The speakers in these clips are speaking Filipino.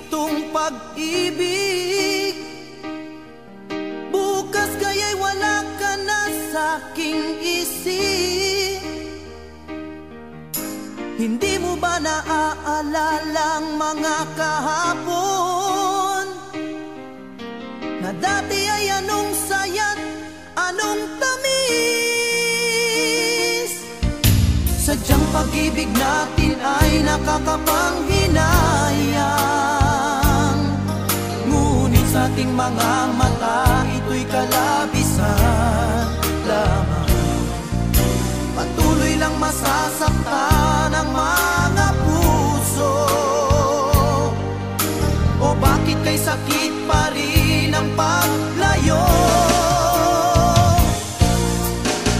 itong pag-ibig. Bukas kaya'y wala ka na sa'king isip. Hindi mo ba naaalala ang mga kahapon na dati ay anong saya't anong tamis? Sadyang pag-ibig natin ay nakakapanghinayang, ngunit sa ating mga mata ito'y kalabisan lamang. Patuloy lang masasaktan ang mga puso. O bakit kay sakit pa rin ang paglayo?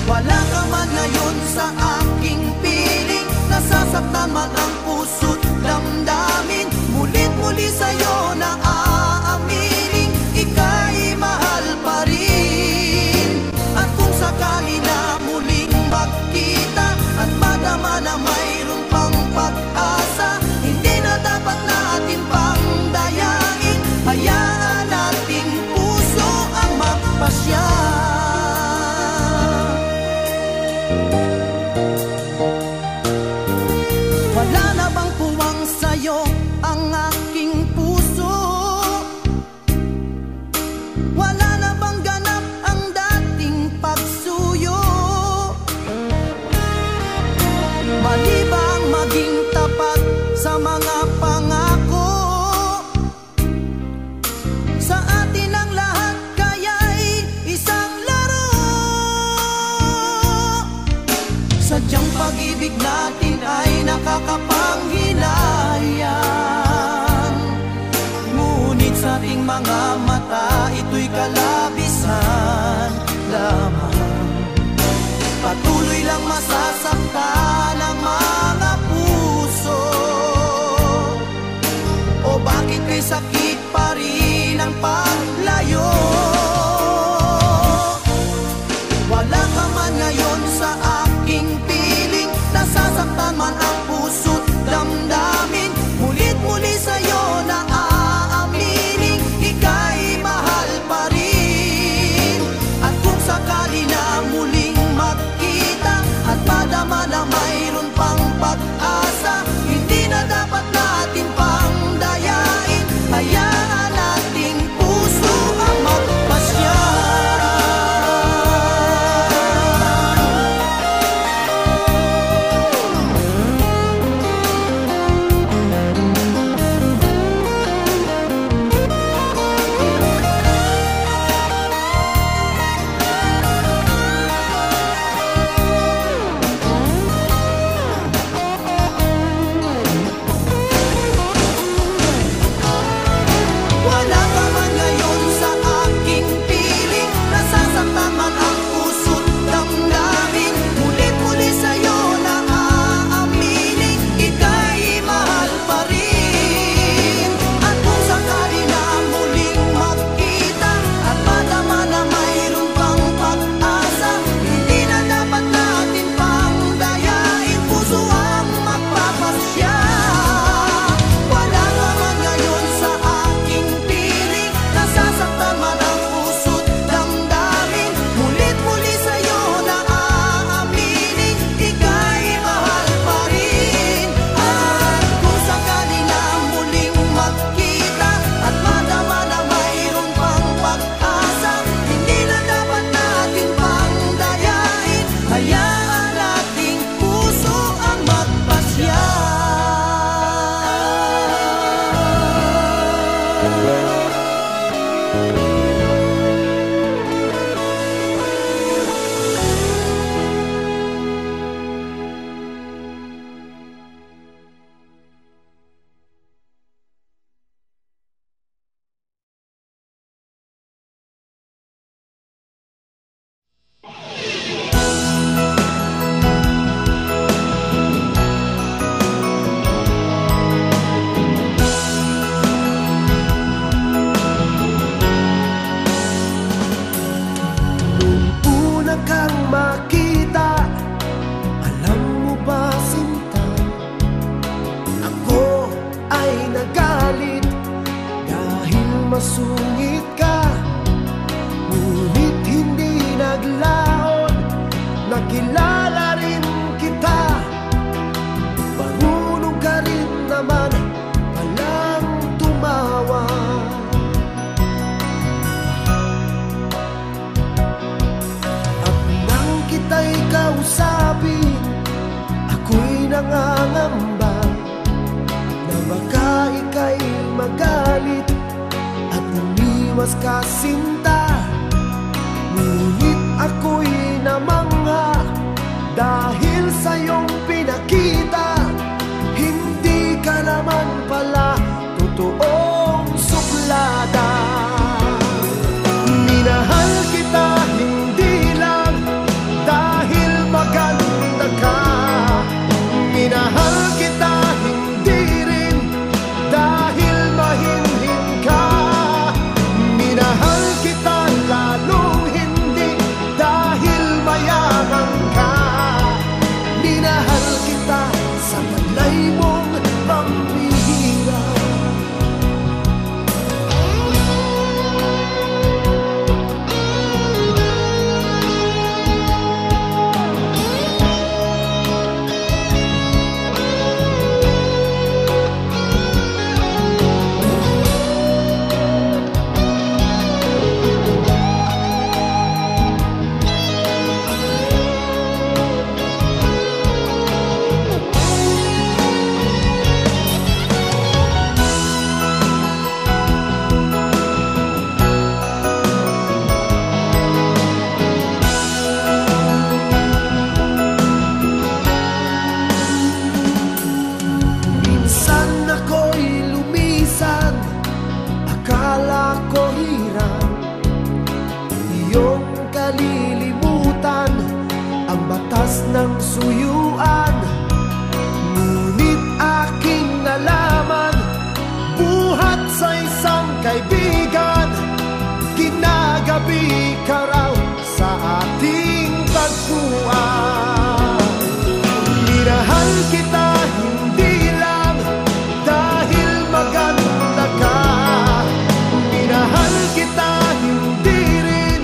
Wala ka man ngayon sa aking piling, nasasaktan man ang puso't damdamin. Mulit-muli sa'yo na aaminin, ika'y mahal pa rin. At kung sakali na muling magkita at madama na mayroon pang pag-asa, hindi na dapat natin pang dayain. Hayaan nating puso ang magpasya. Wala na bang puwang sa'yo ang aking puso? Wala na bang ganap ang dating pagsuyo? Mali ba ang maging tapat sa mga pangako? Sa atin ang lahat kaya'y isang laro. Sadyang pag-ibig natin ay nakakapanghinayang, ngunit sa ating mga mata ito'y kalabisan lamang. Patuloy lang masasaktan ang mga puso. O bakit kay sakit pa rin ang paglayo? Wala ka man ngayon sa aking piling, nasasaktan man ang puso't damdamin. Mulit-muli sa'yo na aaminin, ika'y mahal pa rin. At kung sakali na muling magkita at madama na mayroon pang pag-asa, hindi na dapat natin pang dayain. Hayaan nating puso ang magpasya. Wala ka man ngayon sa aking piling, nasasaktan man ang puso't damdamin. Mulit-muli sa'yo na aaminin, ika'y mahal pa rin. At kung sakali na muling magkita at madama na mayroon pang pag-asa, hindi na dapat natin pang dayain, puso ang magpapasya. Wala ka man ngayon sa aking piling, nasasaktan man ang puso't damdamin. Mulit-muli sa'yo na aaminin, ika'y mahal pa rin. At kung sakali na muling magkita at madama na mayroon pang pag-asa, hindi na dapat natin pang dayain. Hayaan nating puso ang magpasya. masungit ka, ngunit hindi naglaon. Nakilala rin kita, marunong ka rin naman palang tumawa. At nang kita'y kausapin, ako'y nangangamba na baka ika'y magalit at umiwas ka, sinta. Ngunit ako'y namangha dahil sa iyong pinakita, hindi ka naman pala totoong suplada. Minahal kita hindi lang dahil maganda ka, minahal kita hindi rin dahil mahinhin ka, minahal kita lalong hindi dahil mayaman ka, minahal kita sa malay mong pambihira. Akala ko hirap iyong kalilimutan ang batas ng suyuan, ngunit aking nalaman buhat sa isang kaibigan, ginagabi ka raw sa ating tagpuan. Minahal kita hindi lang dahil maganda ka, minahal kita hindi rin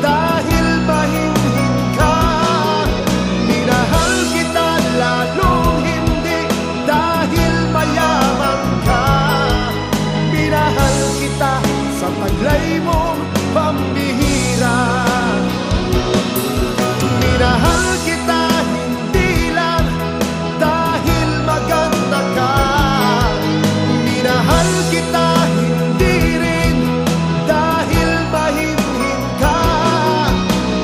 dahil mahinhin ka, minahal kita lalong hindi dahil mayaman ka, minahal kita sa taglay mong pambihira. Minahal kita hindi lang dahil maganda ka, minahal kita hindi rin dahil mahinhin ka,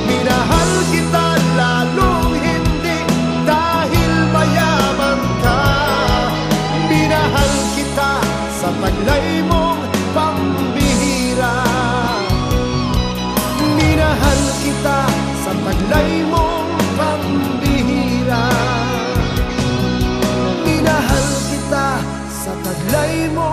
minahal kita lalong hindi dahil mayaman ka, minahal kita sa taglay mong pambihira. Minahal kita sa taglay mong pambihira. Minahal kita sa taglay mo